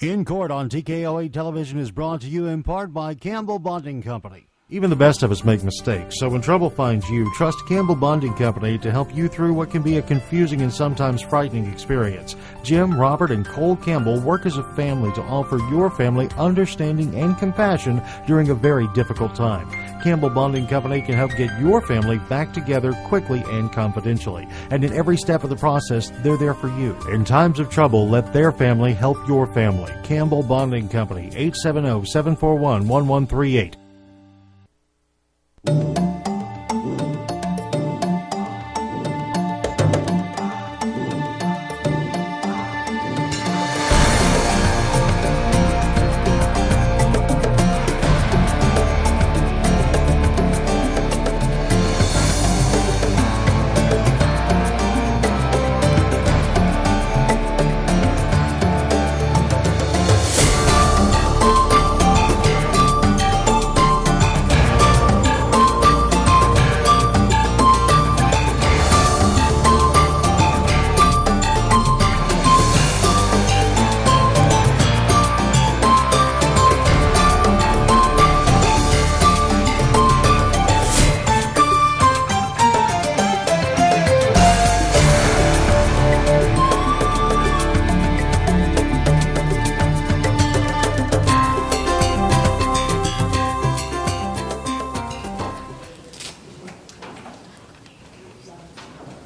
In Court on TKO8 Television is brought to you in part by Campbell Bonding Company. Even the best of us make mistakes, so when trouble finds you, trust Campbell Bonding Company to help you through what can be a confusing and sometimes frightening experience. Jim, Robert, and Cole Campbell work as a family to offer your family understanding and compassion during a very difficult time. Campbell Bonding Company can help get your family back together quickly and confidentially. And in every step of the process, they're there for you. In times of trouble, let their family help your family. Campbell Bonding Company, 870-741-1138.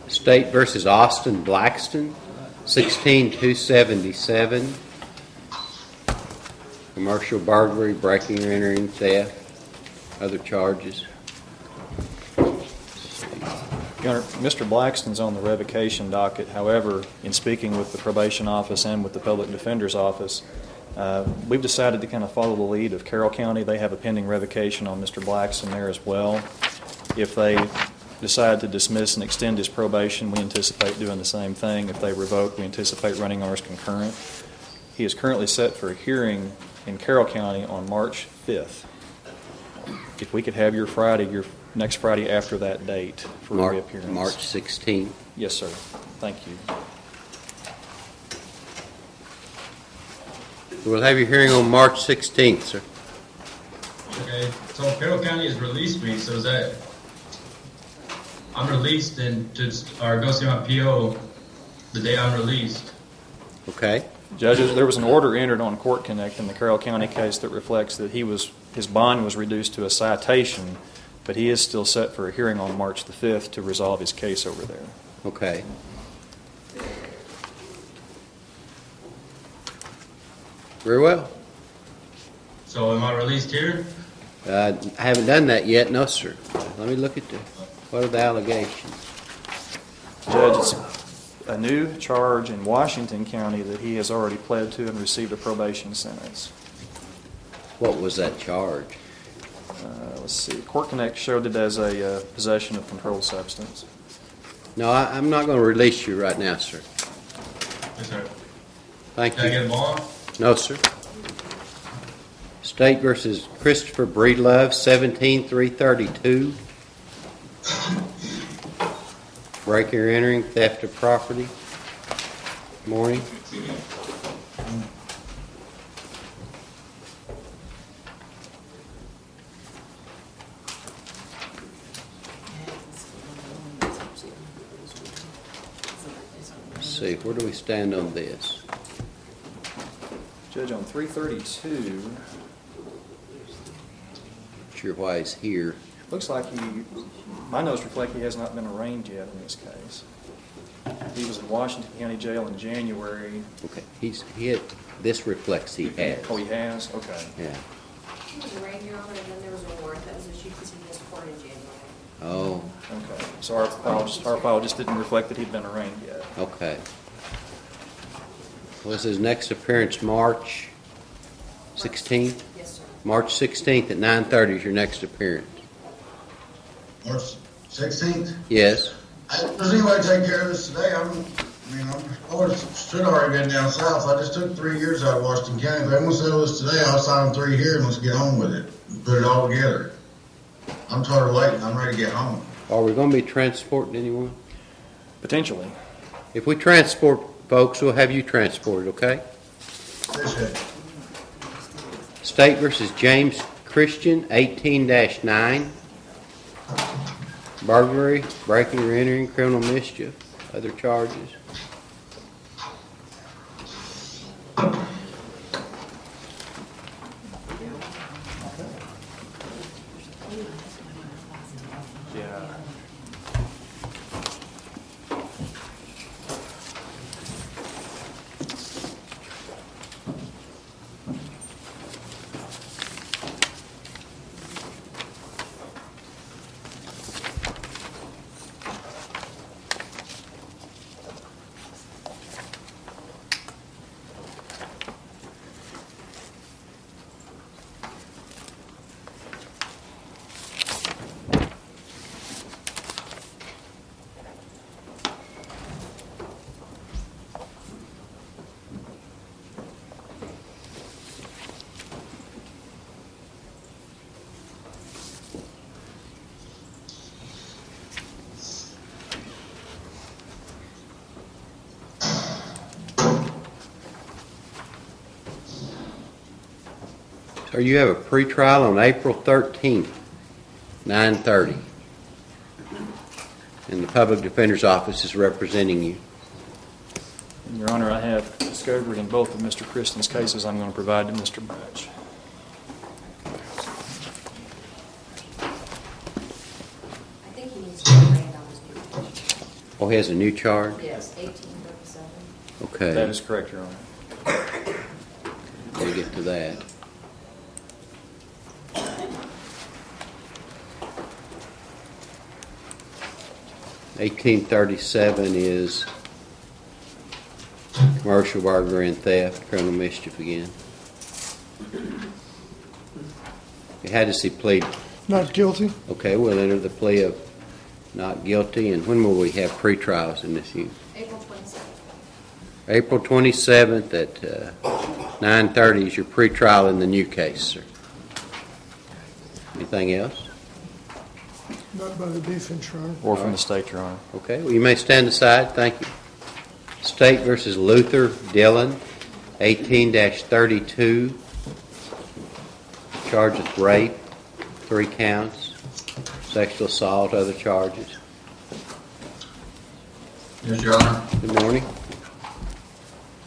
State versus Austin Blackston, 16-277. Commercial burglary, breaking or entering, theft, other charges. Your Honor, Mr. Blackston's on the revocation docket. However, in speaking with the probation office and with the public defender's office, we've decided to kind of follow the lead of Carroll County. They have a pending revocation on Mr. Blackston there as well. If they decide to dismiss and extend his probation, we anticipate doing the same thing. If they revoke, we anticipate running ours concurrent. He is currently set for a hearing in Carroll County on March 5th. If we could have your next Friday after that date for reappearance. March 16th. Yes, sir. Thank you. We'll have your hearing on March 16th, sir. Okay, so Carroll County has released me, so is that I'm released and go see my PO the day I'm released? Okay. Judges, there was an order entered on Court Connect in the Carroll County case that reflects that his bond was reduced to a citation, but he is still set for a hearing on March the 5th to resolve his case over there. Okay. Very well. So am I released here? I haven't done that yet. No, sir. Let me look at what are the allegations. Judge, it's a new charge in Washington County that he has already pled to and received a probation sentence. What was that charge? Let's see. Court Connect showed it as a possession of controlled substance. No, I'm not going to release you right now, sir. Yes, sir. Thank Can you. I get a bond? No, sir. State versus Christopher Breedlove, 17-332. Breaking or entering, theft of property. Morning. Let's see, where do we stand on this? Judge, on 332, Not sure why he's here. looks like my notes reflect he has not been arraigned yet in this case. He was in Washington County Jail in January. Okay, this reflects he has. Oh, he has? Okay. Yeah. He was arraigned, Your Honor, and then there was a warrant that was issued because he missed court in January. Oh, Okay. So our file just didn't reflect that he'd been arraigned yet. okay. Was his next appearance March 16th? Yes, sir. March 16th at 9:30 is your next appearance. March 16th? Yes. Does anybody take care of this today? I should already been down south. I just took 3 years out of Washington County. If they want to settle this today, I'll sign 3 here and let's get on with it. Put it all together. I'm tired of waiting. I'm ready to get home. Are we going to be transporting anyone? Potentially. If we transport folks, we'll have you transported, okay? Appreciate it. State versus James Christian, 18-9. Burglary, breaking or entering, criminal mischief, other charges. Yeah. Sir, you have a pretrial on April 13th, 9:30. And the Public Defender's Office is representing you. Your Honor, I have discovery in both of Mr. Christian's cases I'm going to provide to Mr. Bunch. I think he needs to be trained on his new position. Oh, he has a new charge? Yes, 1837. Okay. That is correct, Your Honor. We'll get to that. $1837 is commercial burglary and theft, criminal mischief again. How does he plead? Not guilty. Okay, we'll enter the plea of not guilty. And when will we have pre-trials in this unit? April 27th. April 27th at 9:30 is your pre-trial in the new case, sir. Anything else? Not by the defense, Your Honor. Or from the state, Your Honor. Okay, well, you may stand aside. Thank you. State versus Luther Dillon, 18-32. Charge of rape, 3 counts. Sexual assault, other charges. Yes, Your Honor. Good morning.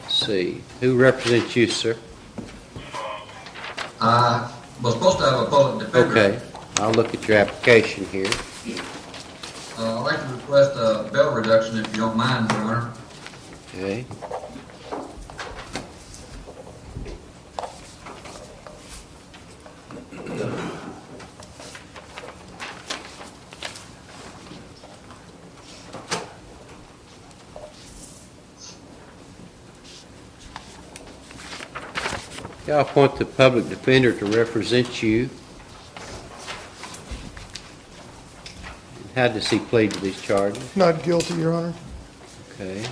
Let's see. Who represents you, sir? I was supposed to have a public defender. Okay, I'll look at your application here. I'd like to request a bail reduction if you don't mind, Your Honor. Okay. I'll appoint the public defender to represent you. How does he plead to these charges? Not guilty, Your Honor. Okay.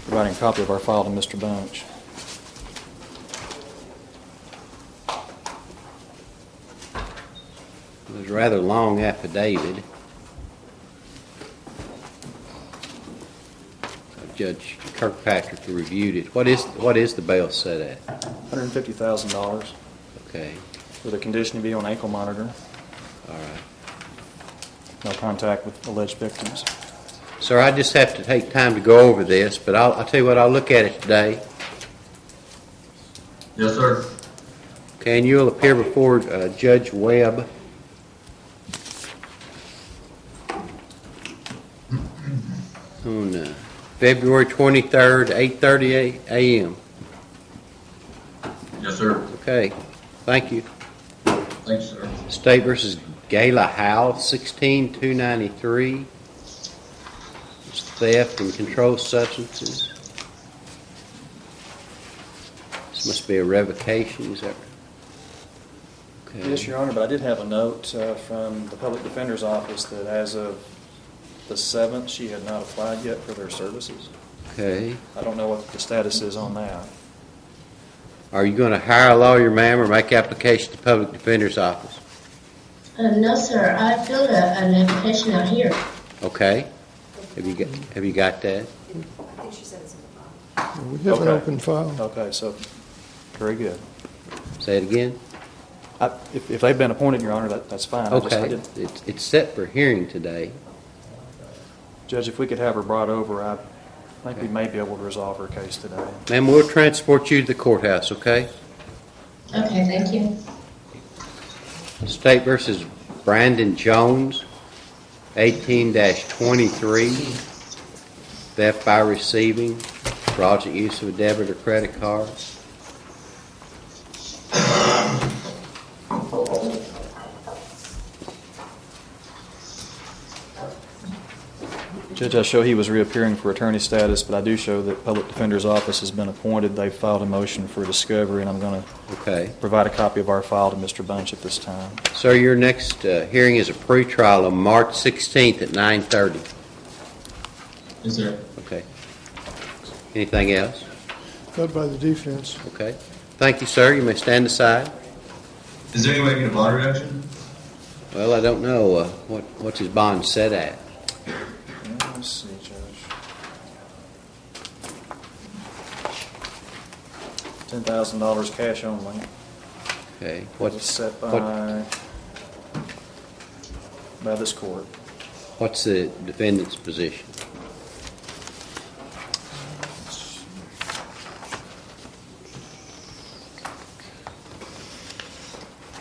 Providing a copy of our file to Mr. Bunch. It was a rather long affidavit. Judge Kirkpatrick reviewed it. What is the bail set at? $150,000 Okay. with a condition to be on ankle monitor. All right. No contact with alleged victims. Sir, I just have to take time to go over this, but I'll tell you what, I'll look at it today. Yes, sir. Okay, and you'll appear before Judge Webb. On February 23rd, 8:30 a.m. Yes, sir. Okay, thank you. Thanks, sir. State versus Gayla Howell, 16-293. It's theft and controlled substances. This must be a revocation, is that right? Okay. Yes, Your Honor, but I did have a note from the Public Defender's Office that as of the 7th, she had not applied yet for their services. Okay. I don't know what the status is on that. Are you going to hire a lawyer, ma'am, or make application to the Public Defender's Office? No, sir. I filled an application out here. Okay. Have you got that? I think she said it's in the file. We have an Okay. open file. Okay, so, very good. Say it again? If they've been appointed, Your Honor, that's fine. I Okay, didn't- it's set for hearing today. Judge, if we could have her brought over, I think we may be able to resolve her case today. Ma'am, we'll transport you to the courthouse, okay? Okay, thank you. State versus Brandon Jones, 18-23, theft by receiving, fraudulent use of a debit or credit card. Judge, I show he was reappearing for attorney status, but I do show that Public Defender's Office has been appointed. They've filed a motion for discovery, and I'm going to Okay. provide a copy of our file to Mr. Bunch at this time. Sir, your next hearing is a pretrial on March 16th at 9:30. Yes, sir. Okay. Anything else? Not by the defense. Okay. Thank you, sir. You may stand aside. Is there any way to get a bond reduction? Well, I don't know. What's his bond set at? Let's see, Judge. $10,000 cash only. Okay. What's set by this court? What's the defendant's position?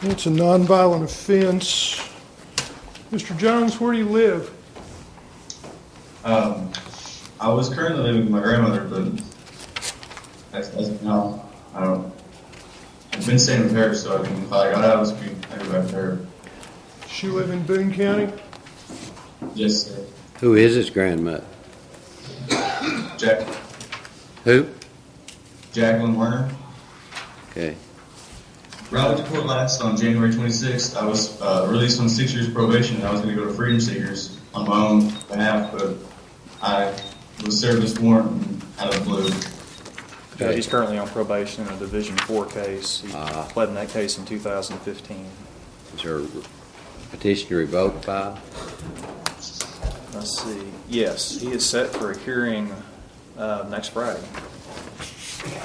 It's a nonviolent offense. Mr. Jones, where do you live? I was currently living with my grandmother, but as of now, I've been staying with her, so if I got out, I go back to her. Does she live in Boone County? Yes, sir. Who is his grandmother? Who? Jacqueline Werner. Okay. When I went to court last on January 26th, I was released on 6 years probation, and I was going to go to Freedom Seekers on my own behalf, but I was served this warrant out of the blue. Judge, he's currently on probation in a Division 4 case. He pled in that case in 2015. Is there a petition to revoke file? Let's see. Yes, he is set for a hearing next Friday.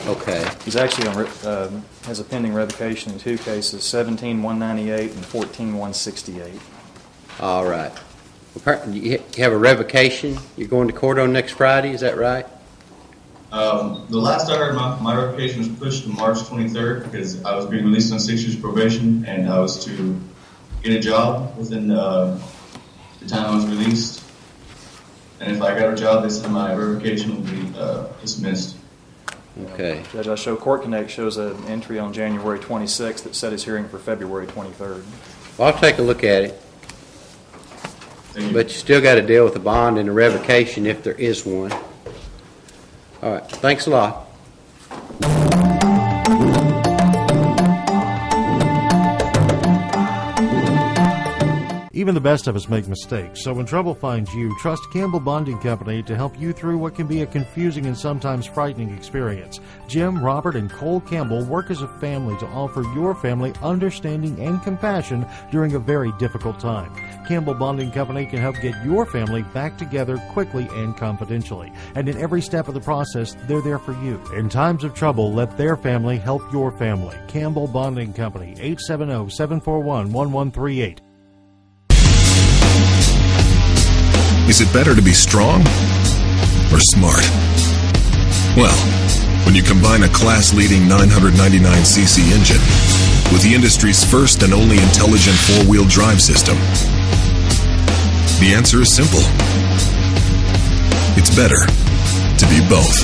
Okay. He's actually has a pending revocation in two cases, 17-198 and 14-168. All right. You have a revocation? You're going to court on next Friday, is that right? The last I heard, my revocation was pushed to March 23rd because I was being released on 6 years probation, and I was to get a job within the time I was released. And if I got a job, they said my revocation would be dismissed. Okay. Judge, I show Court Connect shows an entry on January 26th that set his hearing for February 23rd. Well, I'll take a look at it. Thank you. But you still got to deal with the bond and the revocation if there is one. All right. Thanks a lot. Even the best of us make mistakes, so when trouble finds you, trust Campbell Bonding Company to help you through what can be a confusing and sometimes frightening experience. Jim, Robert, and Cole Campbell work as a family to offer your family understanding and compassion during a very difficult time. Campbell Bonding Company can help get your family back together quickly and confidentially. And in every step of the process, they're there for you. In times of trouble, let their family help your family. Campbell Bonding Company, 870-741-1138. Is it better to be strong or smart? Well, when you combine a class-leading 999cc engine with the industry's first and only intelligent four-wheel drive system, the answer is simple. It's better to be both.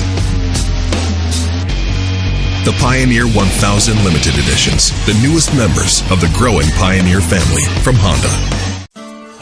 The Pioneer 1000 Limited Editions, the newest members of the growing Pioneer family from Honda.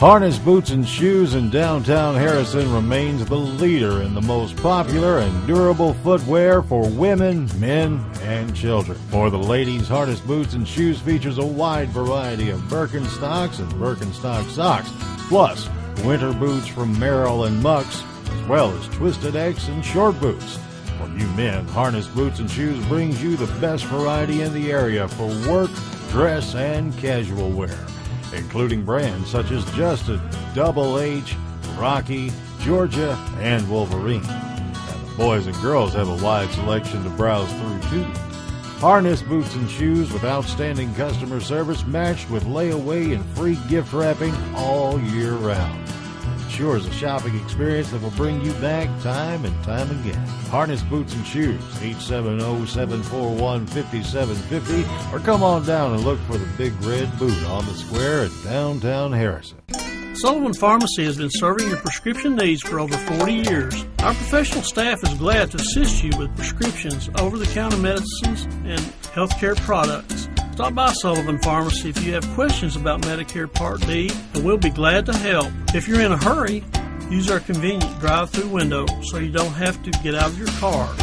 Harness Boots and Shoes in downtown Harrison remains the leader in the most popular and durable footwear for women, men, and children. For the ladies, Harness Boots and Shoes features a wide variety of Birkenstocks and Birkenstock socks, plus winter boots from Merrell and Mucks, as well as Twisted X and short boots. For you men, Harness Boots and Shoes brings you the best variety in the area for work, dress, and casual wear, including brands such as Justin, Double H, Rocky, Georgia, and Wolverine. And the Boys and girls have a wide selection to browse through, too. Harness, boots, and shoes with outstanding customer service matched with layaway and free gift wrapping all year round. It sure is a shopping experience that will bring you back time and time again. Harness, boots, and shoes, 870-741-5750, or come on down and look for the Big Red Boot on the square at downtown Harrison. Sullivan Pharmacy has been serving your prescription needs for over 40 years. Our professional staff is glad to assist you with prescriptions, over-the-counter medicines, and healthcare products. Stop by Sullivan Pharmacy if you have questions about Medicare Part D, and we'll be glad to help. If you're in a hurry, use our convenient drive-through window so you don't have to get out of your car.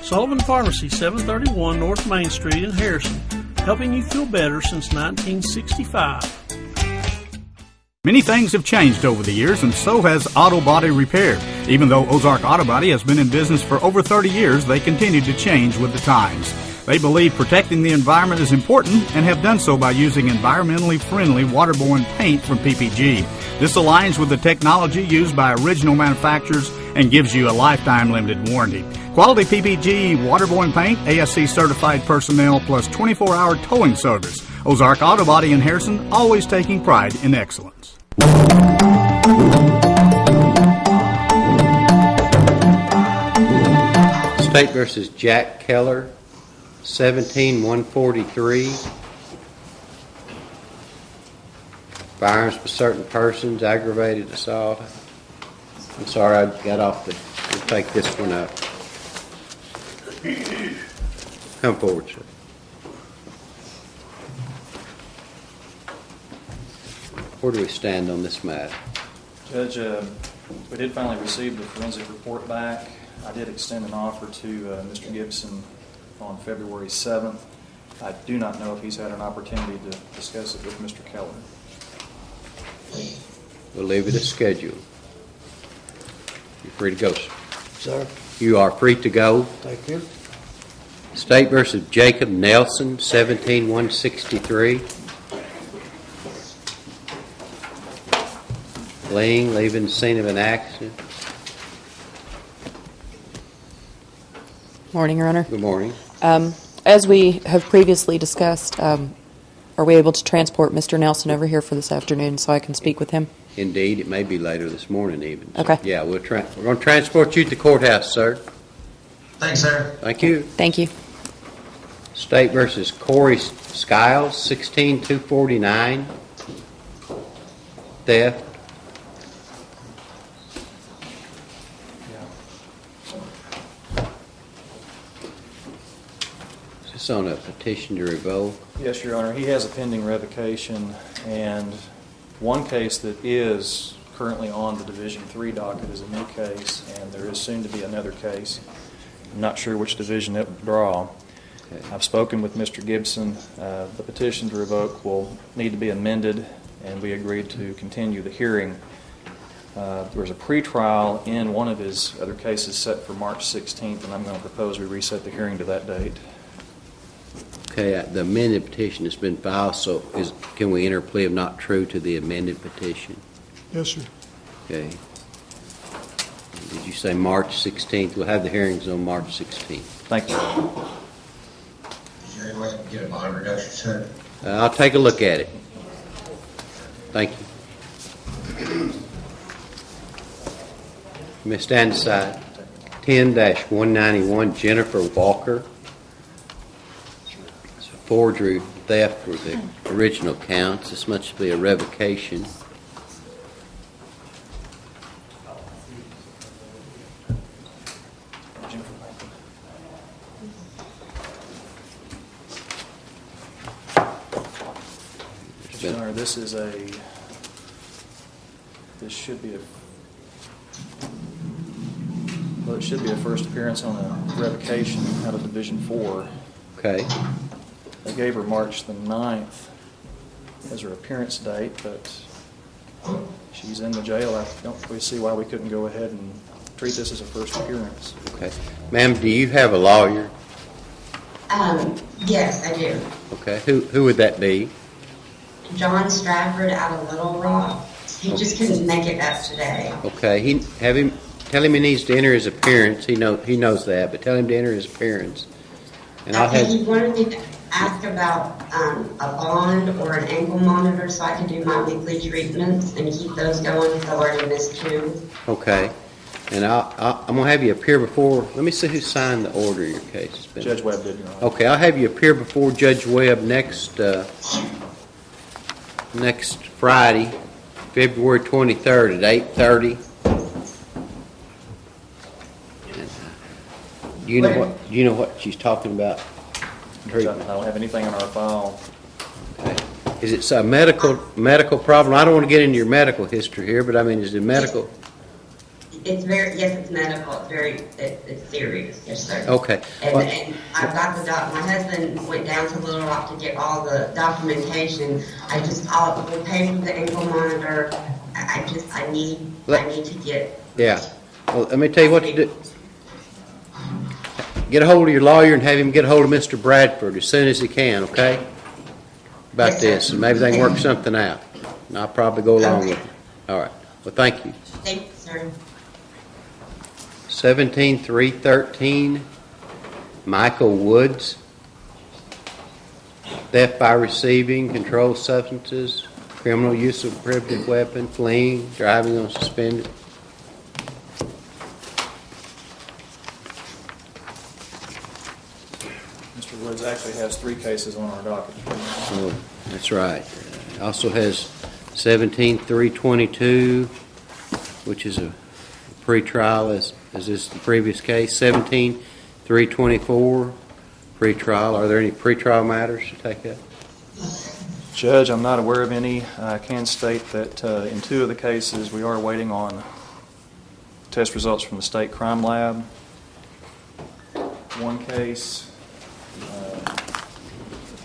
Sullivan Pharmacy, 731 North Main Street in Harrison, helping you feel better since 1965. Many things have changed over the years, and so has auto body repair. Even though Ozark Auto Body has been in business for over 30 years, they continue to change with the times. They believe protecting the environment is important and have done so by using environmentally friendly waterborne paint from PPG. This aligns with the technology used by original manufacturers and gives you a lifetime limited warranty. Quality PPG waterborne paint, ASC certified personnel, plus 24-hour towing service. Ozark Auto Body in Harrison, always taking pride in excellence. State versus Jack Keller, 17-143. Violence with certain persons, aggravated assault. I'm sorry, I got off we'll take this one up. Come forward, sir. Where do we stand on this matter? Judge, we did finally receive the forensic report back. I did extend an offer to Mr. Gibson on February 7th. I do not know if he's had an opportunity to discuss it with Mr. Keller. We'll leave it as scheduled. You're free to go, sir. Sir. You are free to go. Thank you. State versus Jacob Nelson, 17-163. Leaving the scene of an accident. Morning, Your Honor. Good morning. As we have previously discussed, are we able to transport Mr. Nelson over here for this afternoon so I can speak with him? Indeed, it may be later this morning even. So, okay. Yeah, we're going to transport you to the courthouse, sir. Thanks, sir. Thank you. Thank you. State versus Corey Skiles, 16-249. Theft. Is this on a petition to revoke? Yes, Your Honor. He has a pending revocation, and one case that is currently on the Division III docket is a new case, and there is soon to be another case. I'm not sure which division it will draw. Okay. I've spoken with Mr. Gibson. The petition to revoke will need to be amended, and we agreed to continue the hearing. There was a pretrial in one of his other cases set for March 16th, and I'm going to propose we reset the hearing to that date. Okay, the amended petition has been filed, so can we enter a plea of not true to the amended petition? Yes, sir. Okay. Did you say March 16th? We'll have the hearings on March 16th. Thank you. Is there any way I can get a bond reduction, sir? I'll take a look at it. Thank you. You may stand aside. 10-191, Jennifer Walker. It's a forgery theft for the original counts. This must be a revocation. Your Honor, this should be it should be a first appearance on a revocation out of Division 4. Okay. They gave her March the 9th as her appearance date, but she's in the jail. I don't really see why we couldn't go ahead and treat this as a first appearance. Okay. Ma'am, do you have a lawyer? Yes, I do. Okay. Who would that be? John Stratford out of Little Rock. He just couldn't make it up today. Okay. Tell him he needs to enter his appearance. He knows that, but tell him to enter his appearance. And I'll have. He wanted me to ask about a bond or an ankle monitor so I can do my weekly treatments and keep those going because I've already missed 2. Okay. And I'm going to have you appear before. Let me see who signed the order of your case. It's been, Judge Webb did, Your Honor. Okay, I'll have you appear before Judge Webb next Friday, February 23rd at 8:30. Do you know what she's talking about? I don't have anything in our file. Okay. Is it a medical problem? I don't want to get into your medical history here, but I mean, is it medical? It's medical. It's serious. Yes, sir. Okay. And I've got my husband went down to Little Rock to get all the documentation. We'll pay for the ankle monitor. I need to get. Yeah. Well, let me tell you what to do. Get a hold of your lawyer and have him get a hold of Mr. Bradford as soon as he can, okay? About this, and maybe they can work something out. And I'll probably go along with it. All right. Well, thank you. Thank you, sir. 17-313, Michael Woods. Theft by receiving controlled substances, criminal use of a prohibited weapon, fleeing, driving on suspended. Mr. Woods actually has 3 cases on our docket. Oh, that's right. Also has 17-322, which is a pretrial, as is the previous case. 17-324, pretrial. Are there any pretrial matters to take up? Judge, I'm not aware of any. I can state that in 2 of the cases we are waiting on test results from the state crime lab. One case,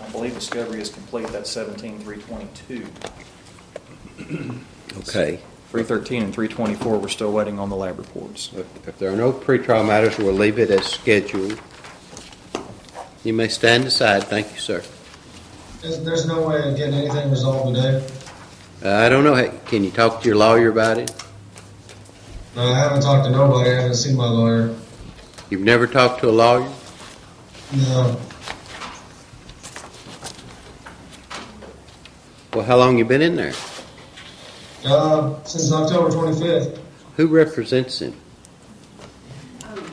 I believe discovery is complete. That's 17-322. Okay. 313 and 324, we're still waiting on the lab reports. If there are no pretrial matters, we'll leave it as scheduled. You may stand aside. Thank you, sir. There's no way of getting anything resolved today? I don't know. Hey, can you talk to your lawyer about it? No, I haven't talked to nobody. I haven't seen my lawyer. You've never talked to a lawyer? No. Well, how long you been in there? Since October 25th. Who represents him?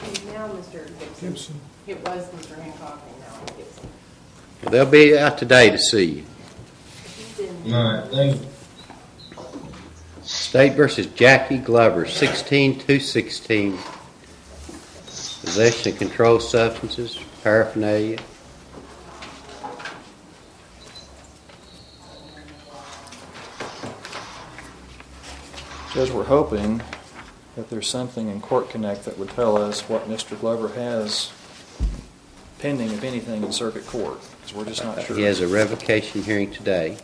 He's now Mr. Gibson. It was Mr. Hancock and now Gibson. Well, they'll be out today to see you. All right, thank you. State versus Jackie Glover, 16-216. Possession of controlled substances, paraphernalia. Judge, we're hoping that there's something in Court Connect that would tell us what Mr. Glover has pending, if anything, in circuit court, because we're just not sure. He has a revocation hearing today.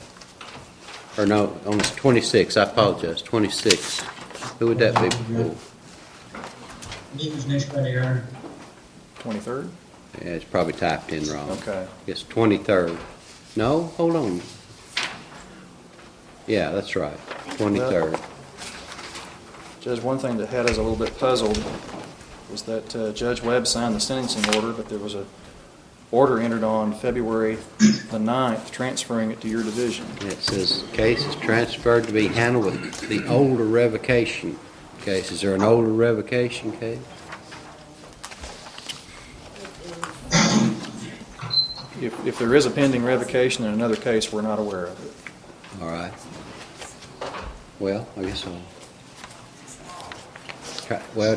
Or no, on the 26th. I apologize, 26. Who would that be before? Meeting's next Friday, Your Honor. 23rd? Yeah, it's probably typed in wrong. Okay. It's 23rd. No, hold on. Yeah, that's right, 23rd. Judge, one thing that had us a little bit puzzled was that Judge Webb signed the sentencing order, but there was a order entered on February the 9th transferring it to your division. It says the case is transferred to be handled with the older revocation case. Is there an older revocation case? If there is a pending revocation in another case, we're not aware of it. All right. Well, I guess I'll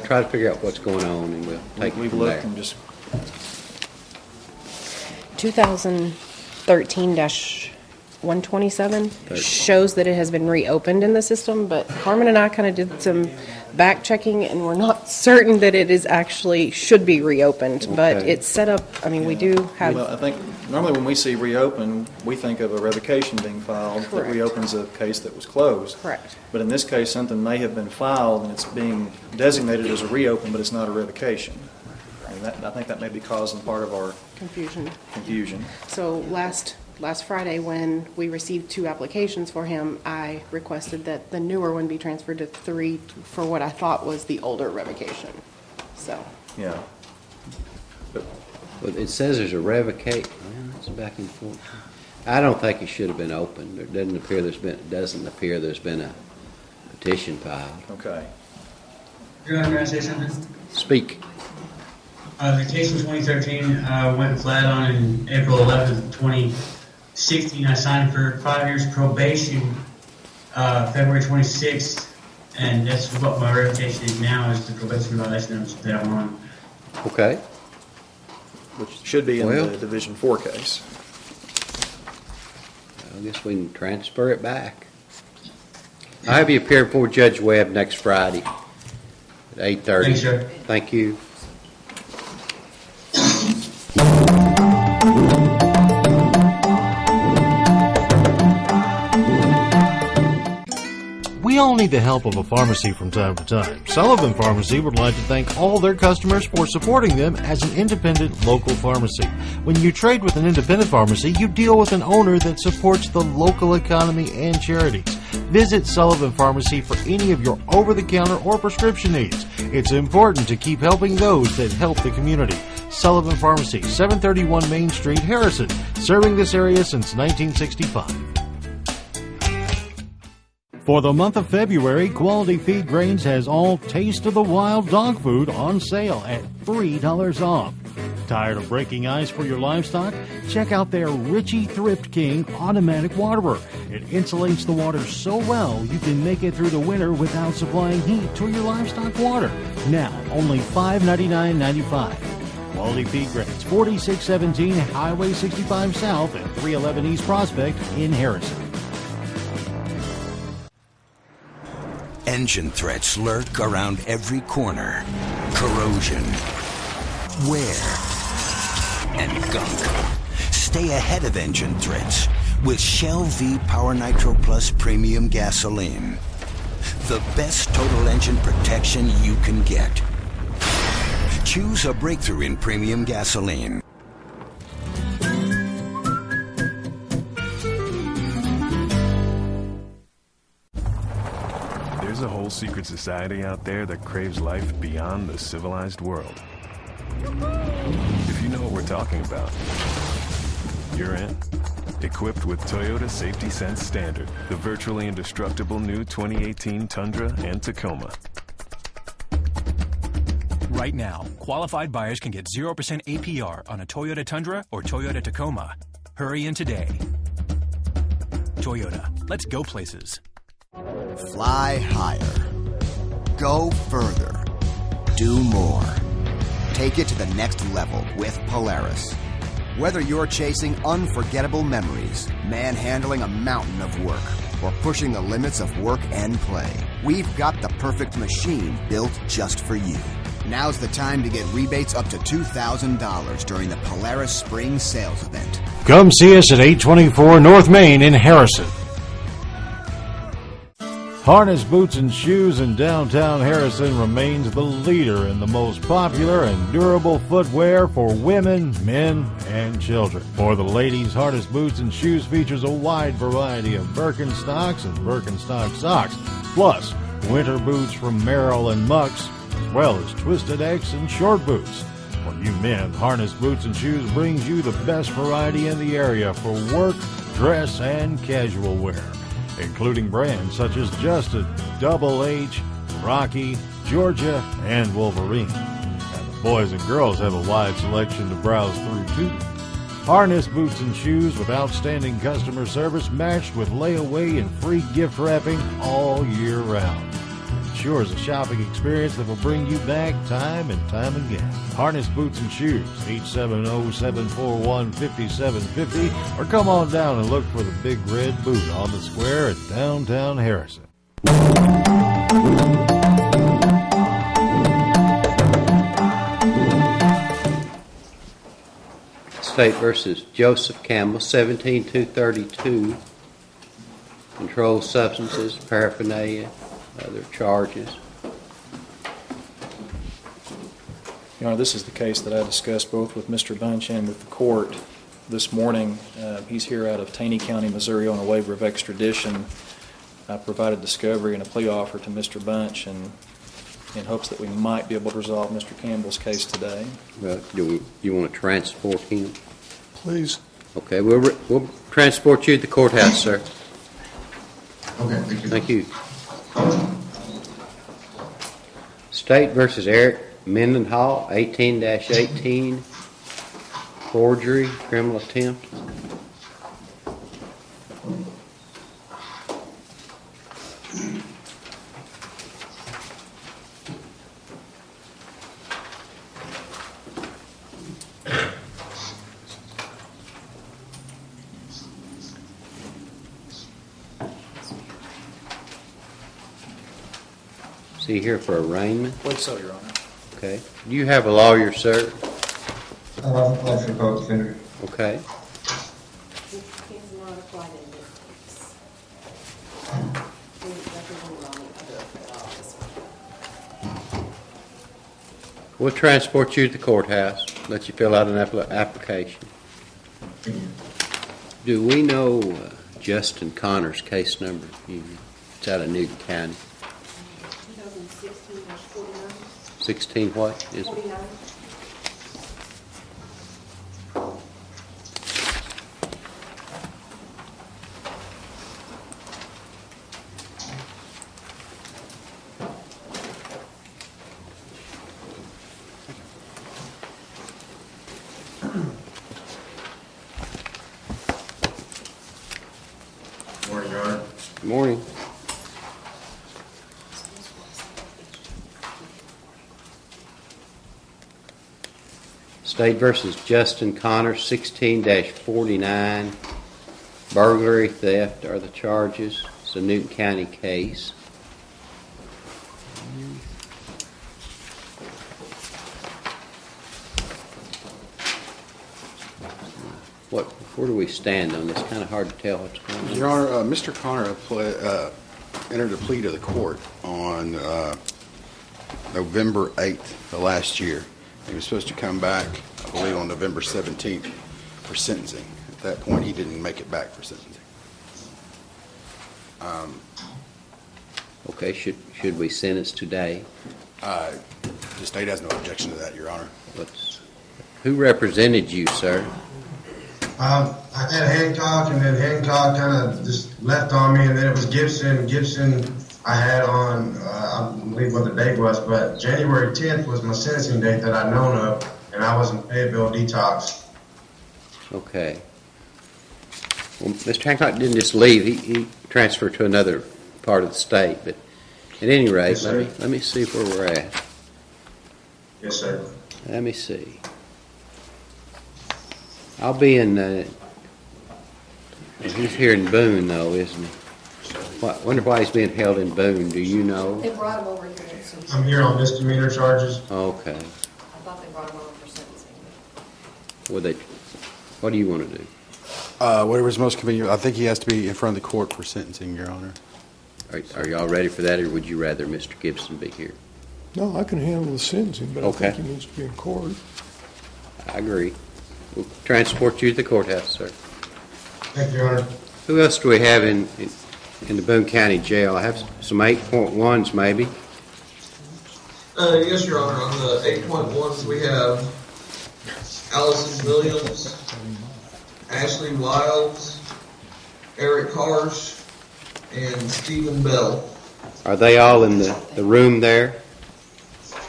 try to figure out what's going on, and we'll take it We've from looked there. and just 2013-127 shows that it has been reopened in the system, but Carmen and I kind of did some back checking, and we're not certain that it is actually should be reopened. But Okay. it's set up. I mean, we do have. Well, I think normally when we see reopen, we think of a revocation being filed that Correct. reopens a case that was closed. Correct. But in this case, something may have been filed and it's being designated as a reopen, but it's not a revocation. And I think that may be causing part of our Confusion. confusion. So last last Friday, when we received 2 applications for him, I requested that the newer one be transferred to 3 for what I thought was the older revocation. So. Yeah. But it says there's a revocation. Well, it's back and forth. I don't think it should have been opened. It doesn't appear there's been a petition filed. Okay. Your Honor, may I say something? Speak. The case in 2013 went flat on in April 11th, 2016. I signed for 5 years probation February 26th, and that's what my revocation is now, is the probation violation that I'm on. Okay. Which should be in the Division 4 case. I guess we can transfer it back. I'll have you appear before Judge Webb next Friday at 8:30. Thanks, sir. Thank you. We all need the help of a pharmacy from time to time. Sullivan Pharmacy would like to thank all their customers for supporting them as an independent local pharmacy. When you trade with an independent pharmacy, you deal with an owner that supports the local economy and charities. Visit Sullivan Pharmacy for any of your over-the-counter or prescription needs. It's important to keep helping those that help the community. Sullivan Pharmacy, 731 Main Street, Harrison, serving this area since 1965. For the month of February, Quality Feed Grains has all Taste of the Wild dog food on sale at $3 off. Tired of breaking ice for your livestock? Check out their Ritchie Thrift King automatic waterer. It insulates the water so well you can make it through the winter without supplying heat to your livestock water. Now, only $5.99.95. Quality Feed Grains, 4617 Highway 65 South and 311 East Prospect in Harrison. Engine threats lurk around every corner. Corrosion, wear, and gunk. Stay ahead of engine threats with Shell V Power Nitro Plus Premium Gasoline. The best total engine protection you can get. Choose a breakthrough in premium gasoline. There's a whole secret society out there that craves life beyond the civilized world. If you know what we're talking about, you're in. Equipped with Toyota Safety Sense Standard, the virtually indestructible new 2018 Tundra and Tacoma. Right now, qualified buyers can get 0% APR on a Toyota Tundra or Toyota Tacoma. Hurry in today. Toyota, let's go places. Fly higher. Go further. Do more. Take it to the next level with Polaris. Whether you're chasing unforgettable memories, manhandling a mountain of work, or pushing the limits of work and play, we've got the perfect machine built just for you. Now's the time to get rebates up to $2,000 during the Polaris Spring Sales Event. Come see us at 824 North Main in Harrison. Harness Boots and Shoes in downtown Harrison remains the leader in the most popular and durable footwear for women, men, and children. For the ladies, Harness Boots and Shoes features a wide variety of Birkenstocks and Birkenstock socks, plus winter boots from Merrill and Mucks, as well as Twisted X and short boots. For you men, Harness Boots and Shoes brings you the best variety in the area for work, dress, and casual wear, including brands such as Justin, Double H, Rocky, Georgia, and Wolverine. And the boys and girls have a wide selection to browse through too. Harness Boots and Shoes with outstanding customer service matched with layaway and free gift wrapping all year round. Ensures a shopping experience that will bring you back time and time again. Harness Boots and Shoes, 870-741-5750, or come on down and look for the Big Red Boot on the square at downtown Harrison. State versus Joseph Campbell, 17232. Controlled substances, paraphernalia, other charges. Your Honor, this is the case that I discussed both with Mr. Bunch and with the court. this morning. He's here out of Taney County, Missouri on a waiver of extradition. I provided discovery and a plea offer to Mr. Bunch and in hopes that we might be able to resolve Mr. Campbell's case today. Well, you want to transport him? Please. Okay, we'll transport you to the courthouse, sir. Okay, thank you. Thank you. State versus Eric Mendenhall, 18-18, forgery, criminal attempt. Is he here for arraignment? I believe so, Your Honor. Okay. Do you have a lawyer, sir? I have a public defender. Okay. He's not applied in this case. He's represented on the other office. We'll transport you to the courthouse, let you fill out an application. Do we know Justin Connor's case number? It's out of Newton County. 2016-49. 16 what is it? 49. Morning, Your Honor. Good morning. State versus Justin Connor, 16-49. Burglary, theft are the charges. It's a Newton County case. Where do we stand on this? Kind of hard to tell what's going on. Your Honor, Mr. Connor entered a plea to the court on November 8th of last year. He was supposed to come back, I believe, on November 17th for sentencing. At that point, he didn't make it back for sentencing. Okay, should we sentence today? The state has no objection to that, Your Honor. Who represented you, sir? I had Hancock, and then Hancock kind of just left on me, and then it was Gibson. Gibson I had on, I believe what the date was, but January 10th was my sentencing date that I'd known of, and I was in Fayetteville detox. Okay. Well, Mr. Hancock didn't just leave. He transferred to another part of the state. But at any rate, Yes, let me see where we're at. Yes, sir. Let me see. I'll be in, he's here in Boone, though, isn't he? Wonder why he's being held in Boone. Do you know? They brought him over here. I'm here on misdemeanor charges. Okay. I thought they brought him over for sentencing. What do you want to do? Whatever's most convenient. I think he has to be in front of the court for sentencing, Your Honor. Are y'all ready for that, or would you rather Mr. Gibson be here? No, I can handle the sentencing, but Okay. I think he needs to be in court. I agree. We'll transport you to the courthouse, sir. Thank you, Your Honor. Who else do we have in the Boone County Jail? I have some 8.1s, maybe. Yes, Your Honor. On the 8.1s, we have Allison Williams, Ashley Wilds, Eric Harsh, and Stephen Bell. Are they all in the room there?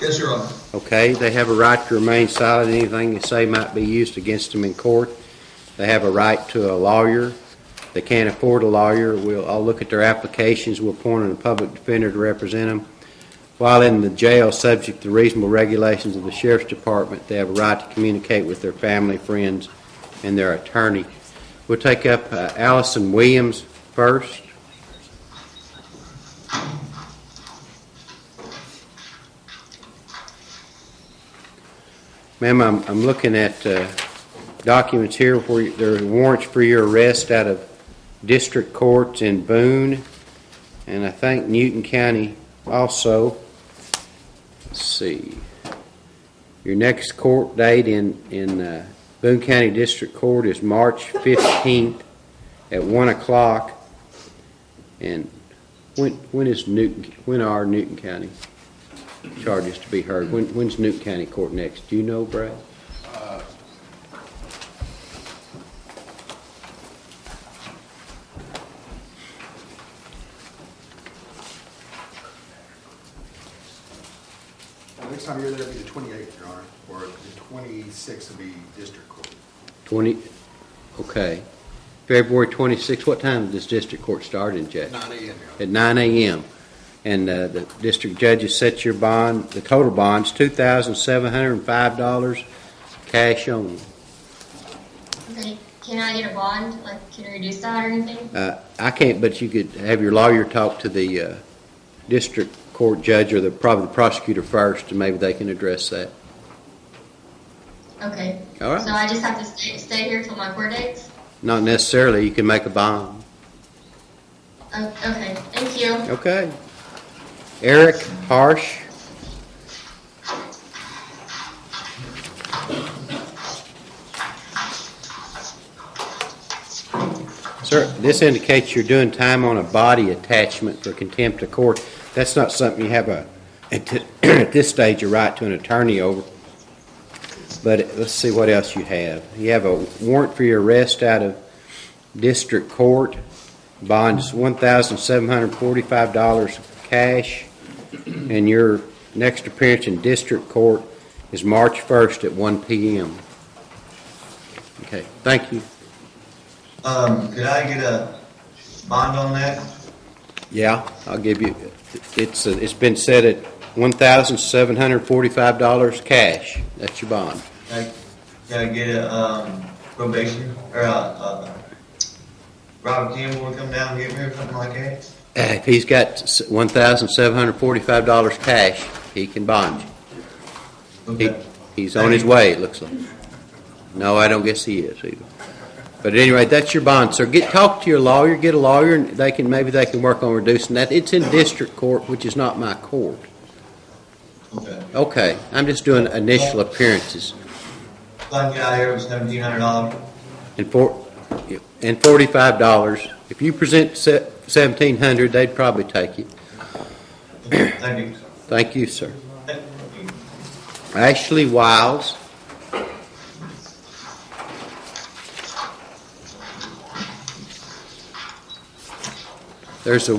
Yes, Your Honor. Okay. They have a right to remain silent. Anything you say might be used against them in court. They have a right to a lawyer. If they can't afford a lawyer, I'll look at their applications. We'll appoint a public defender to represent them. While in the jail, subject to reasonable regulations of the Sheriff's Department, they have a right to communicate with their family, friends, and their attorney. We'll take up Allison Williams first. Ma'am, I'm looking at documents here where there are warrants for your arrest out of district courts in Boone, and I think Newton County also. Let's see. Your next court date in Boone County District Court is March 15th at 1 o'clock. And when are Newton County charges to be heard? When's Newton County Court next? Do you know, Brad? Next time you're there, it'll be the 28th, Your Honor, or the 26th will be district court. 20, okay. February 26th, what time does district court start in, Judge? 9 a.m. At 9 a.m. And the district judges set your bond, the total bond's $2,705, cash only. Okay. Can I get a bond? Like, can you reduce that or anything? I can't, but you could have your lawyer talk to the district court judge or probably the prosecutor first, and maybe they can address that. Okay. All right. So I just have to stay here till my court dates? Not necessarily. You can make a bond. Okay. Thank you. Okay. Eric Harsh. Sir, this indicates you're doing time on a body attachment for contempt of court. That's not something you have at this stage a right to an attorney over. But let's see what else you have. You have a warrant for your arrest out of district court. Bond is $1,745 cash. And your next appearance in district court is March 1st at 1 p.m. Okay, thank you. Could I get a bond on that? Yeah, I'll give you. It's been set at $1,745 cash. That's your bond. Can I get a probation or Robert Campbell to come down and get me or something like that? If he's got $1,745 cash, he can bond you. Okay. He's on his way, it looks like. No, I don't guess he is either. But at any rate, that's your bond, sir. Talk to your lawyer, get a lawyer, and maybe they can work on reducing that. It's in district court, which is not my court. Okay. Okay, I'm just doing initial appearances. So I can get out of here with $1,700. And $45. If you present $1,700, they'd probably take it. Thank you. Thank you, sir. Ashley Wiles. There's a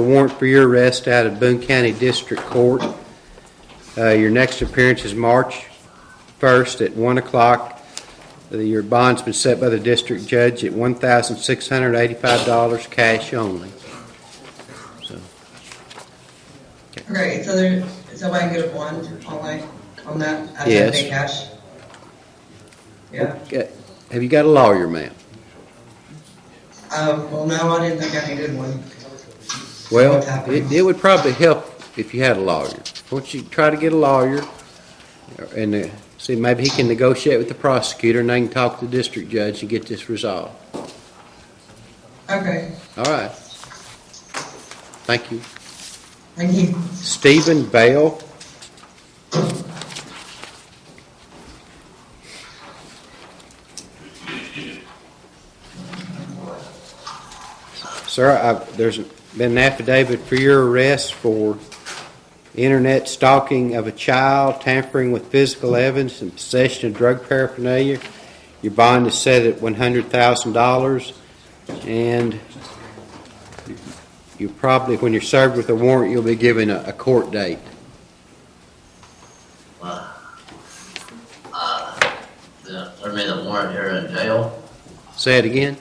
warrant for your arrest out of Boone County District Court. Your next appearance is March 1st at 1 o'clock. Your bond's been set by the district judge at $1,685 cash only. Okay, so I can get a bond on that? Yes. Pay cash? Yeah. Okay. Have you got a lawyer, ma'am? Well, no, I didn't think I needed one. Well, it would probably help if you had a lawyer. Why don't you try to get a lawyer and see, maybe he can negotiate with the prosecutor and they can talk to the district judge and get this resolved. Okay. All right. Thank you. Thank you. Stephen Bale. Sir, there's been an affidavit for your arrest for internet stalking of a child, tampering with physical evidence, and possession of drug paraphernalia. Your bond is set at $100,000, and you probably, when you're served with a warrant, you'll be given a court date. Serve me the warrant here in jail. Say it again.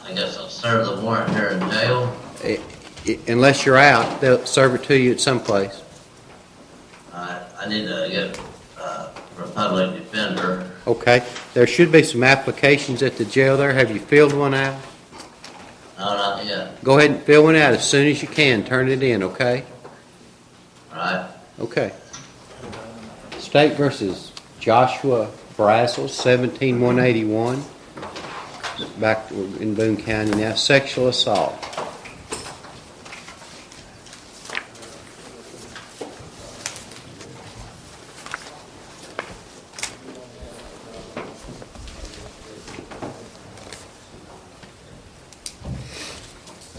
I guess I'll serve the warrant here in jail. Unless you're out, they'll serve it to you at some place. I need to get a public defender. Okay. There should be some applications at the jail there. Have you filled one out? No, not yet. Go ahead and fill one out as soon as you can. Turn it in, okay? All right. Okay. State versus Joshua Brazel, 17181. Back in Boone County now. Sexual assault.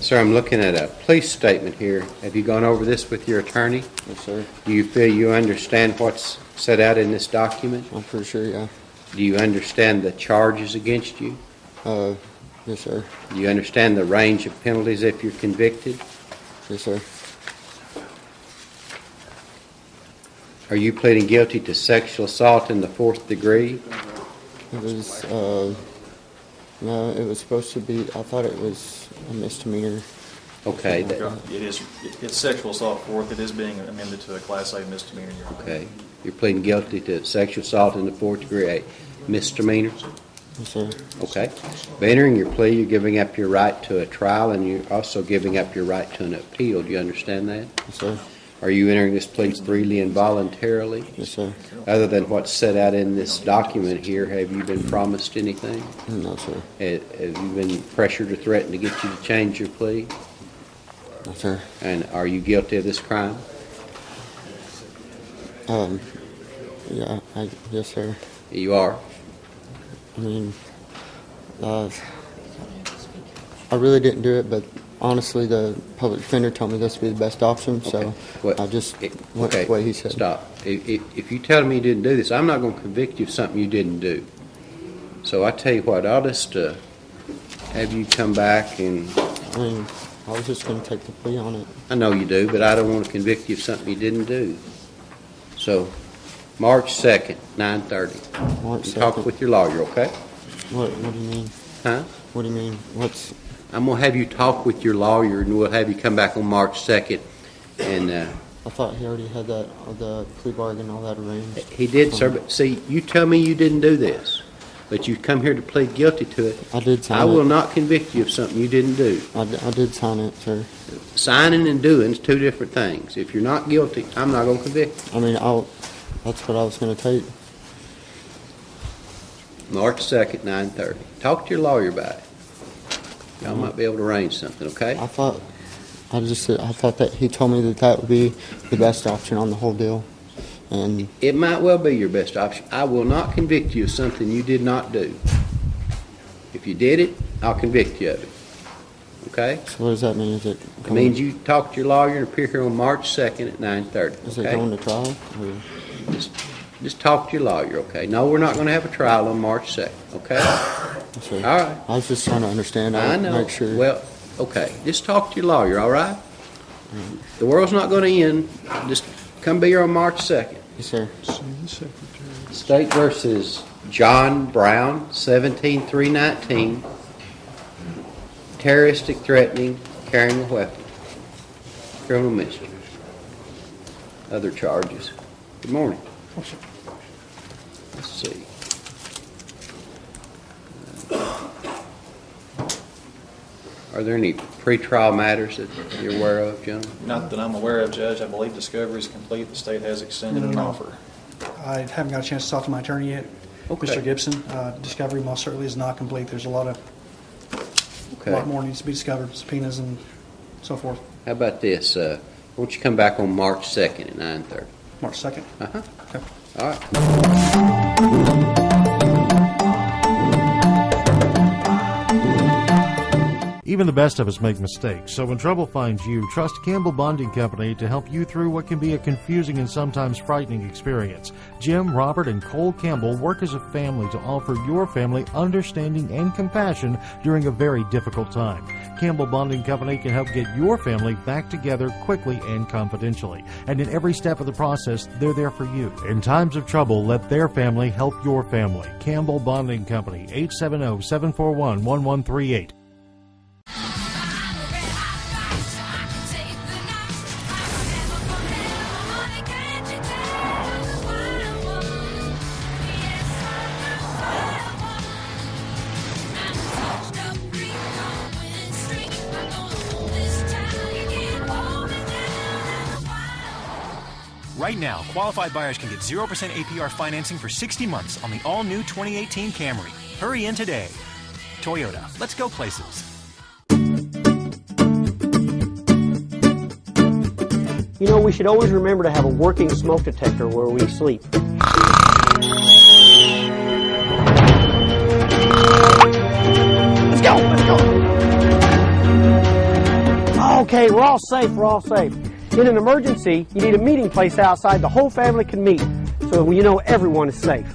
Sir, I'm looking at a police statement here. Have you gone over this with your attorney? Yes, sir. Do you feel you understand what's set out in this document? I'm pretty sure, yeah. Do you understand the charges against you? Yes, sir. Do you understand the range of penalties if you're convicted? Yes, sir. Are you pleading guilty to sexual assault in the 4th degree? It was, no, it was supposed to be, I thought it was a misdemeanor. Okay. It's sexual assault 4th. It is being amended to a Class A misdemeanor. Okay. You're pleading guilty to sexual assault in the 4th degree, a misdemeanor? Yes, sir. Okay. By entering your plea, you're giving up your right to a trial, and you're also giving up your right to an appeal. Do you understand that? Yes, sir. Are you entering this plea freely and voluntarily? Yes, sir. Other than what's set out in this document here, have you been promised anything? No, sir. Have you been pressured or threatened to get you to change your plea? No, sir. And are you guilty of this crime? Yeah, yes, sir. You are? I mean, I really didn't do it, but honestly, the public defender told me this would be the best option, so I just went with what he said. Stop. If you tell me you didn't do this, I'm not going to convict you of something you didn't do. So I tell you what, I'll just have you come back and... I mean, I was just going to take the plea on it. I know you do, but I don't want to convict you of something you didn't do. So, March 2nd, 9:30. March 2nd. Talk with your lawyer, okay? What do you mean? Huh? What do you mean? I'm going to have you talk with your lawyer, and we'll have you come back on March 2nd. And I thought he already had that, the plea bargain and all that arranged. He did, sir, but see, you tell me you didn't do this, but you come here to plead guilty to it. I did sign it. I will not convict you of something you didn't do. I did sign it, sir. Signing and doing is two different things. If you're not guilty, I'm not going to convict you. I mean, that's what I was going to take. March 2nd, 9:30. Talk to your lawyer about it. Y'all might be able to arrange something, okay? I thought that he told me that would be the best option on the whole deal. And it might well be your best option. I will not convict you of something you did not do. If you did it, I'll convict you of it. Okay? So what does that mean? It means you talk to your lawyer and appear here on March 2nd at 9:30. Is it going to trial? Just talk to your lawyer, okay? No, we're not going to have a trial on March 2nd, okay? Sure. All right. I was just trying to understand. I know. Make sure. Well, okay. Just talk to your lawyer, all right? The world's not going to end. Just come be here on March 2nd. Yes, sir. State versus John Brown, 17-319. Terroristic threatening, carrying a weapon. Criminal mischief. Other charges. Good morning. Let's see. Are there any pretrial matters that you're aware of, gentlemen? Not that I'm aware of, Judge. I believe discovery is complete. The state has extended an offer. I haven't got a chance to talk to my attorney yet, Okay. Mr. Gibson. Discovery most certainly is not complete. There's a lot more needs to be discovered, subpoenas and so forth. How about this? Why don't you come back on March 2nd at 9:30? March 2nd? Uh-huh. Okay. All right. Even the best of us make mistakes, so when trouble finds you, trust Campbell Bonding Company to help you through what can be a confusing and sometimes frightening experience. Jim, Robert, and Cole Campbell work as a family to offer your family understanding and compassion during a very difficult time. Campbell Bonding Company can help get your family back together quickly and confidentially. And in every step of the process, they're there for you. In times of trouble, let their family help your family. Campbell Bonding Company, 870-741-1138. Right now, qualified buyers can get 0% APR financing for 60 months on the all-new 2018 Camry. Hurry in today. Toyota, let's go places. You know, we should always remember to have a working smoke detector where we sleep. Let's go! Let's go! Okay, we're all safe, we're all safe. In an emergency, you need a meeting place outside the whole family can meet, so you know everyone is safe.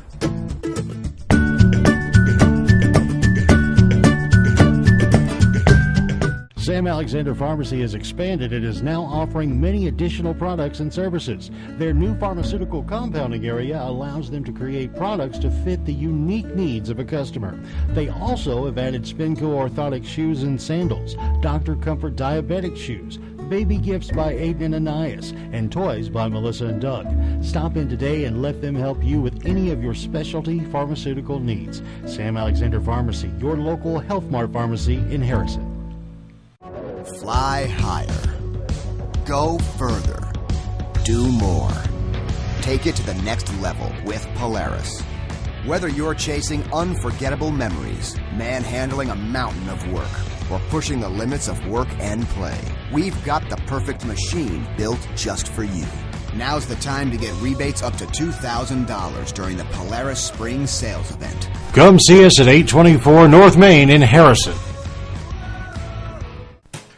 Sam Alexander Pharmacy has expanded and is now offering many additional products and services. Their new pharmaceutical compounding area allows them to create products to fit the unique needs of a customer. They also have added Spinco orthotic shoes and sandals, Dr. Comfort diabetic shoes, baby gifts by Aiden and Anais, and toys by Melissa and Doug. Stop in today and let them help you with any of your specialty pharmaceutical needs. Sam Alexander Pharmacy, your local Health Mart pharmacy in Harrison. Fly higher. Go further. Do more. Take it to the next level with Polaris. Whether you're chasing unforgettable memories, manhandling a mountain of work, or pushing the limits of work and play, we've got the perfect machine built just for you. Now's the time to get rebates up to $2,000 during the Polaris Spring Sales Event. Come see us at 824 North Main in Harrison.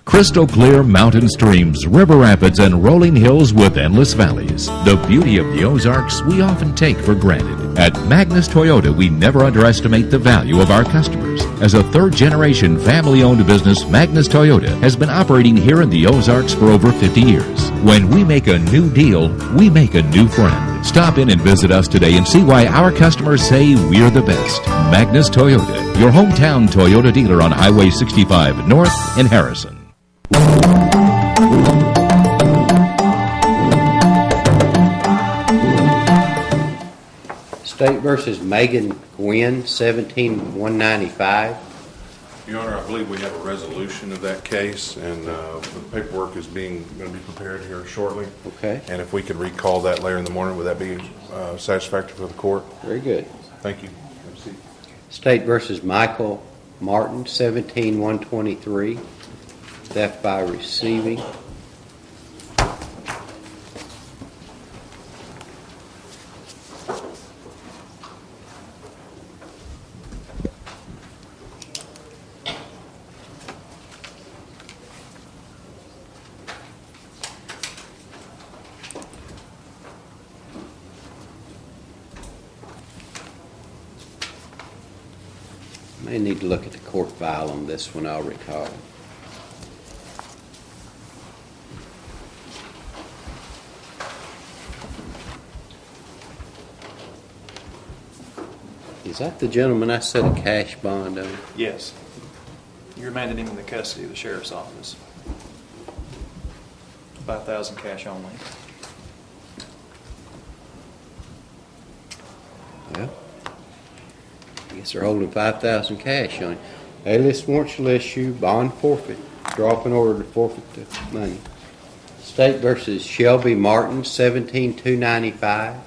Crystal clear mountain streams, river rapids, and rolling hills with endless valleys. The beauty of the Ozarks we often take for granted. At Magnus Toyota, we never underestimate the value of our customers. As a third-generation family-owned business, Magnus Toyota has been operating here in the Ozarks for over 50 years. When we make a new deal, we make a new friend. Stop in and visit us today and see why our customers say we're the best. Magnus Toyota, your hometown Toyota dealer on Highway 65 North in Harrison. State versus Megan Gwynn, 17-195. Your Honor, I believe we have a resolution of that case, and the paperwork is going to be prepared here shortly. Okay. And if we could recall that later in the morning, would that be satisfactory for the court? Very good. Thank you. State versus Michael Martin, 17-123. Theft by receiving. May need to look at the court file on this one, I'll recall. Is that the gentleman I set a cash bond on? Yes. You remanded him in the custody of the sheriff's office. 5,000 cash only. Well, I guess they're holding 5,000 cash on it. Alias warrant shall issue, bond forfeit. Draw up an order to forfeit the money. State versus Shelby Martin, 17-295.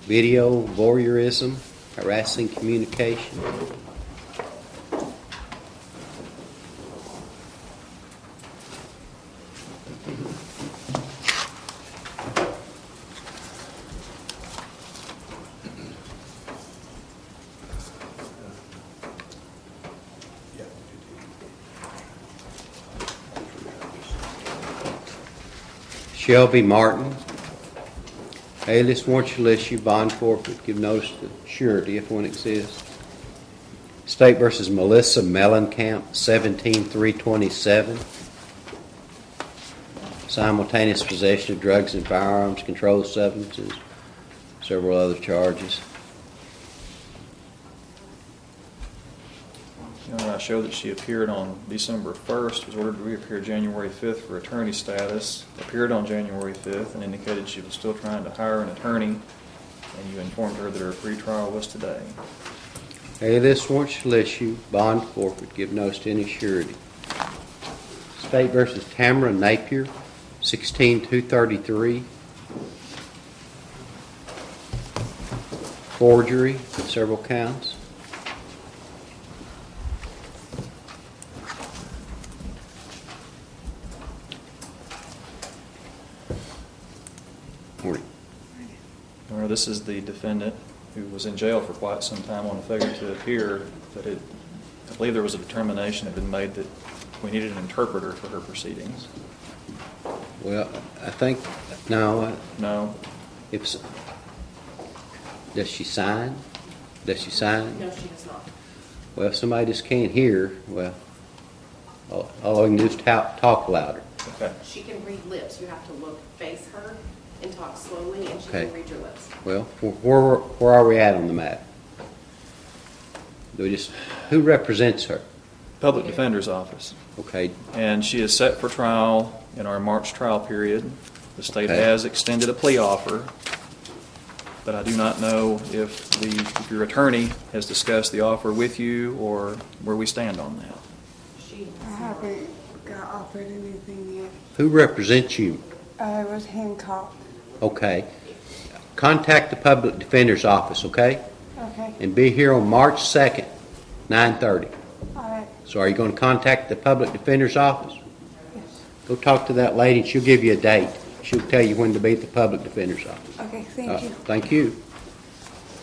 Video voyeurism, harassing communication. Shelby Martin. Alias warrant shall issue, bond forfeit, give notice to surety if one exists. State versus Melissa Mellencamp, 17-327. Simultaneous possession of drugs and firearms, controlled substances, several other charges. I show that she appeared on December 1st, was ordered to reappear January 5th for attorney status, appeared on January 5th, and indicated she was still trying to hire an attorney, and you informed her that her pretrial was today. Alias warrant shall issue, bond forfeit, give notice to any surety. State versus Tamara Napier, 16-233. Forgery, several counts. Morning. This is the defendant who was in jail for quite some time on a failure to appear, but I believe there was a determination had been made that We needed an interpreter for her proceedings. Well, I think, no. No. Does she sign? Does she sign? No, she does not. Well, if somebody just can't hear, well, all I can do is talk louder. Okay. She can read lips. You have to face her and talk slowly, and she Okay. can read your lips. Well, where are we at on the matter? Who represents her? Public Defender's Office. Okay. And she is set for trial in our March trial period. The state Okay. has extended a plea offer, but I do not know if your attorney has discussed the offer with you or where we stand on that. I haven't got offered anything yet. Who represents you? It was Hancock. Okay. Contact the Public Defender's Office, okay? Okay. And be here on March 2nd, 9:30. All right. So are you going to contact the Public Defender's Office? Yes. Go talk to that lady, and she'll give you a date. She'll tell you when to be at the Public Defender's Office. Okay, thank you. Thank you.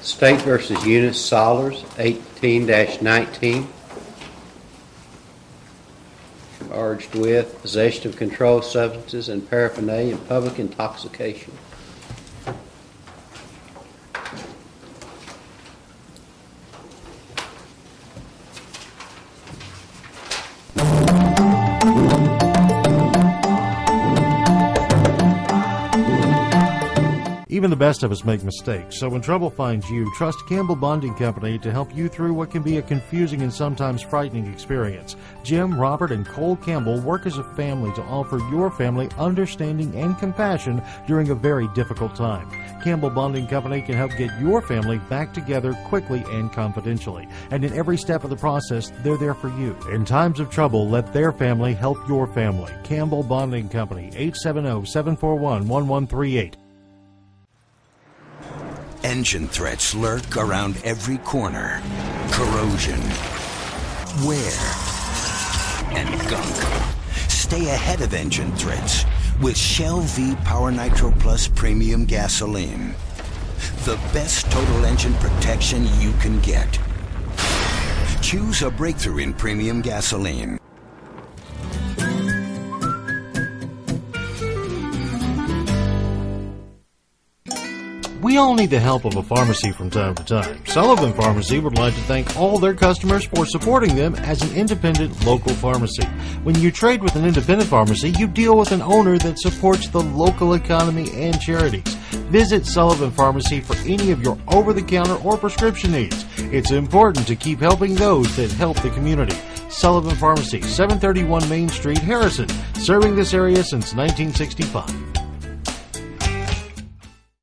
State versus Eunice Sollers, 18-19. Charged with possession of controlled substances and paraphernalia and public intoxication. Even the best of us make mistakes, so when trouble finds you, trust Campbell Bonding Company to help you through what can be a confusing and sometimes frightening experience. Jim, Robert, and Cole Campbell work as a family to offer your family understanding and compassion during a very difficult time. Campbell Bonding Company can help get your family back together quickly and confidentially. And in every step of the process, they're there for you. In times of trouble, let their family help your family. Campbell Bonding Company, 870-741-1138. Engine threats lurk around every corner. Corrosion, wear, and gunk. Stay ahead of engine threats with Shell V Power Nitro Plus Premium Gasoline. The best total engine protection you can get. Choose a breakthrough in premium gasoline. We all need the help of a pharmacy from time to time. Sullivan Pharmacy would like to thank all their customers for supporting them as an independent local pharmacy. When you trade with an independent pharmacy, you deal with an owner that supports the local economy and charities. Visit Sullivan Pharmacy for any of your over-the-counter or prescription needs. It's important to keep helping those that help the community. Sullivan Pharmacy, 731 Main Street, Harrison, serving this area since 1965.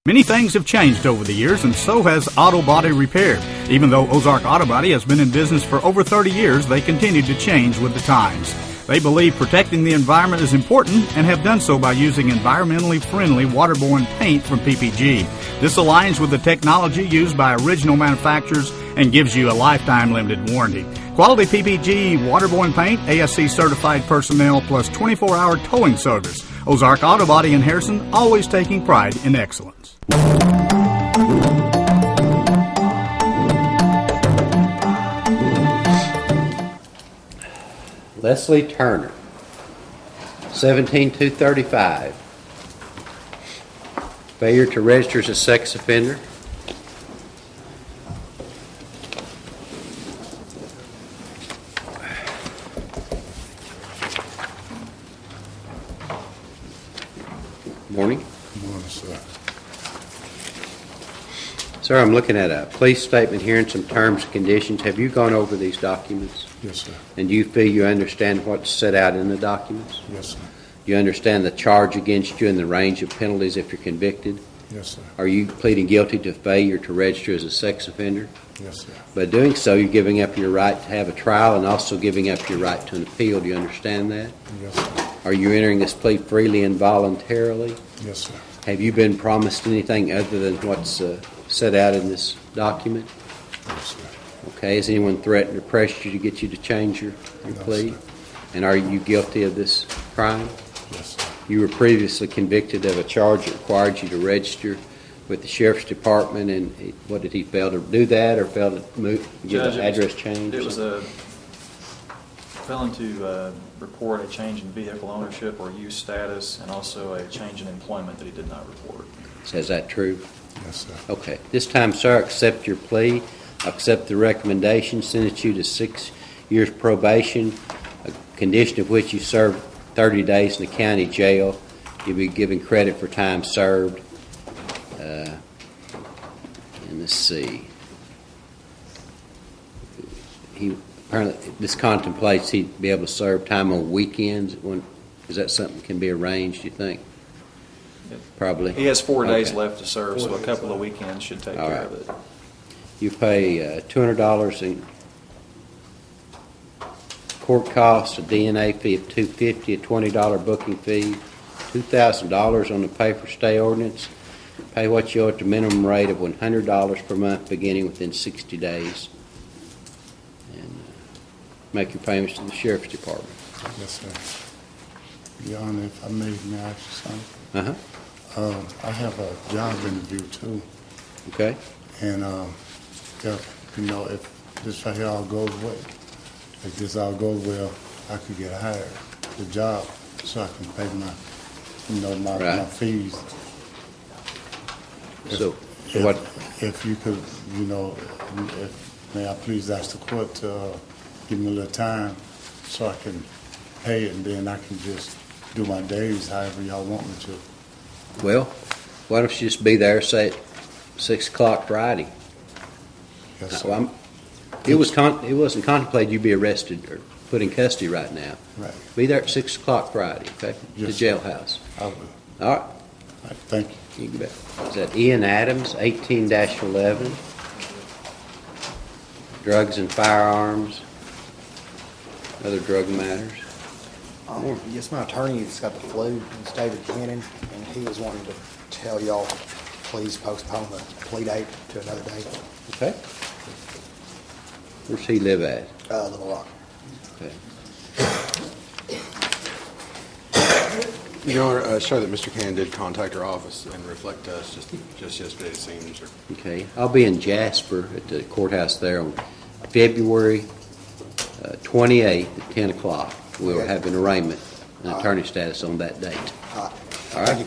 Many things have changed over the years, and so has auto body repair. Even though Ozark Auto Body has been in business for over 30 years, they continue to change with the times. They believe protecting the environment is important and have done so by using environmentally friendly waterborne paint from PPG. This aligns with the technology used by original manufacturers and gives you a lifetime limited warranty. Quality PPG waterborne paint, ASC certified personnel, plus 24-hour towing service. Ozark Auto Body in Harrison, always taking pride in excellence. Leslie Turner, 17235. Failure to register as a sex offender. Morning. Morning, sir. Sir, I'm looking at a police statement here and some terms and conditions. Have you gone over these documents? Yes, sir. And do you feel you understand what's set out in the documents? Yes, sir. You understand the charge against you and the range of penalties if you're convicted? Yes, sir. Are you pleading guilty to failure to register as a sex offender? Yes, sir. By doing so, you're giving up your right to have a trial and also giving up your right to an appeal. Do you understand that? Yes, sir. Are you entering this plea freely and voluntarily? Yes, sir. Have you been promised anything other than what's set out in this document? Yes, sir. Okay. Has anyone threatened or pressured you to get you to change your plea? Sir. And are you guilty of this crime? Yes, sir. You were previously convicted of a charge that required you to register with the Sheriff's Department, and what did he fail to do that or fail to get an address change? It was a Failing to report a change in vehicle ownership or use status, and also a change in employment that he did not report. So is that true? Yes, sir. Okay. This time, sir, accept your plea. Accept the recommendation. Sentence you to 6 years probation, a condition of which you serve 30 days in the county jail. You'll be given credit for time served. And let's see. Apparently, this contemplates he'd be able to serve time on weekends. Is that something that can be arranged, you think? Probably. He has 4 days Okay. left to serve, so a couple of weekends should take All care right. of it. You pay $200 in court costs, a DNA fee of $250, a $20 booking fee, $2,000 on the pay for stay ordinance. Pay what you owe at the minimum rate of $100 per month, beginning within 60 days. And make your payments to the sheriff's department. Yes, sir. Your Honor, if I may ask you something? I have a job interview too. Okay. And if this right here all goes well, if this all goes well, I could get hired the job so I can pay my fees. If you could, may I please ask the court to give me a little time so I can pay it, and then I can just do my days however y'all want me to. Well, why don't you just be there, say at 6 o'clock Friday? Yes, sir. It wasn't contemplated you'd be arrested or put in custody right now. Right. Be there at 6 o'clock Friday, okay? Yes, the jailhouse. I will. All right. Thank you. You bet. Is that Ian Adams, 18-11? Drugs and firearms, other drug matters. Yes, my attorney's got the flu. It's David Cannon, and he was wanting to tell y'all, please postpone the plea date to another day. Okay. Where's he live at? Little Rock. Okay. Your Honor, show that Mr. Cannon did contact our office and reflect to us just yesterday, it seems. Okay. I'll be in Jasper at the courthouse there on February 28th at 10 o'clock. We'll have an arraignment, an attorney status on that date. All right.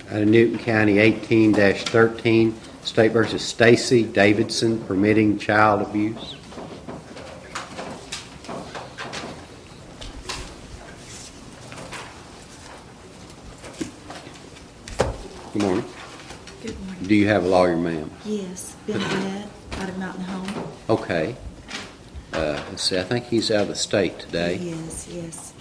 Out of Newton County, 18-13, State versus Stacy Davidson, permitting child abuse. Good morning. Good morning. Do you have a lawyer, ma'am? Yes, Bill Dad, out of Mountain Home. Okay. Let's see, I think he's out of the state today. He is, yes.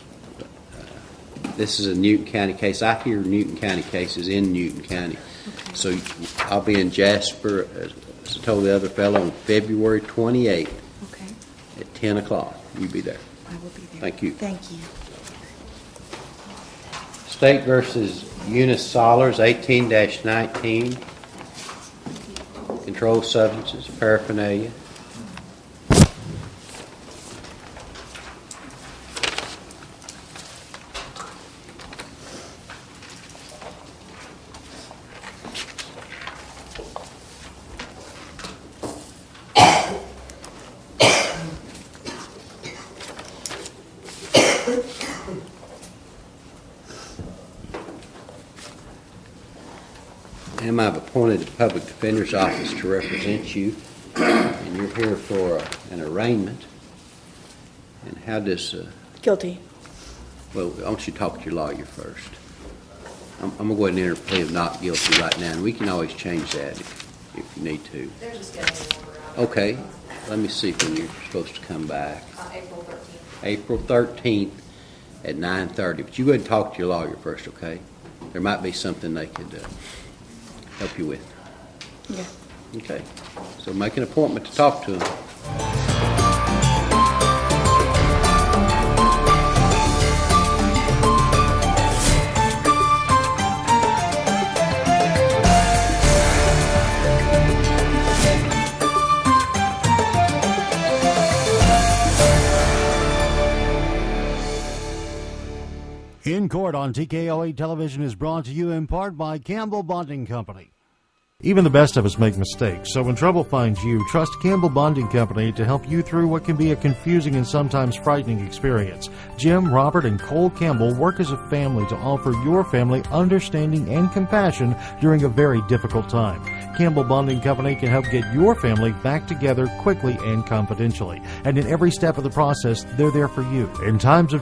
This is a Newton County case. I hear Newton County cases in Newton County. Okay. So I'll be in Jasper, as I told the other fellow, on February 28th Okay. at 10 o'clock. You be there. I will be there. Thank you. Thank you. State versus Eunice Solers, 18-19. Controlled substances, paraphernalia. Ma'am, I've appointed the Public Defender's Office to represent you, and you're here for an arraignment. And how does... Guilty. Well, why don't you talk to your lawyer first? I'm going to go ahead and enter a plea of not guilty right now, and we can always change that if you need to. There's a scheduling order out. Okay, let me see when you're supposed to come back. April 13th. April 13th at 9:30. But you go ahead and talk to your lawyer first, okay? There might be something they could help you with. Yeah. Okay. So make an appointment to talk to him. In Court on TKO8 Television is brought to you in part by Campbell Bonding Company. Even the best of us make mistakes, so when trouble finds you, trust Campbell Bonding Company to help you through what can be a confusing and sometimes frightening experience. Jim, Robert, and Cole Campbell work as a family to offer your family understanding and compassion during a very difficult time. Campbell Bonding Company can help get your family back together quickly and confidentially. And in every step of the process, they're there for you. In times of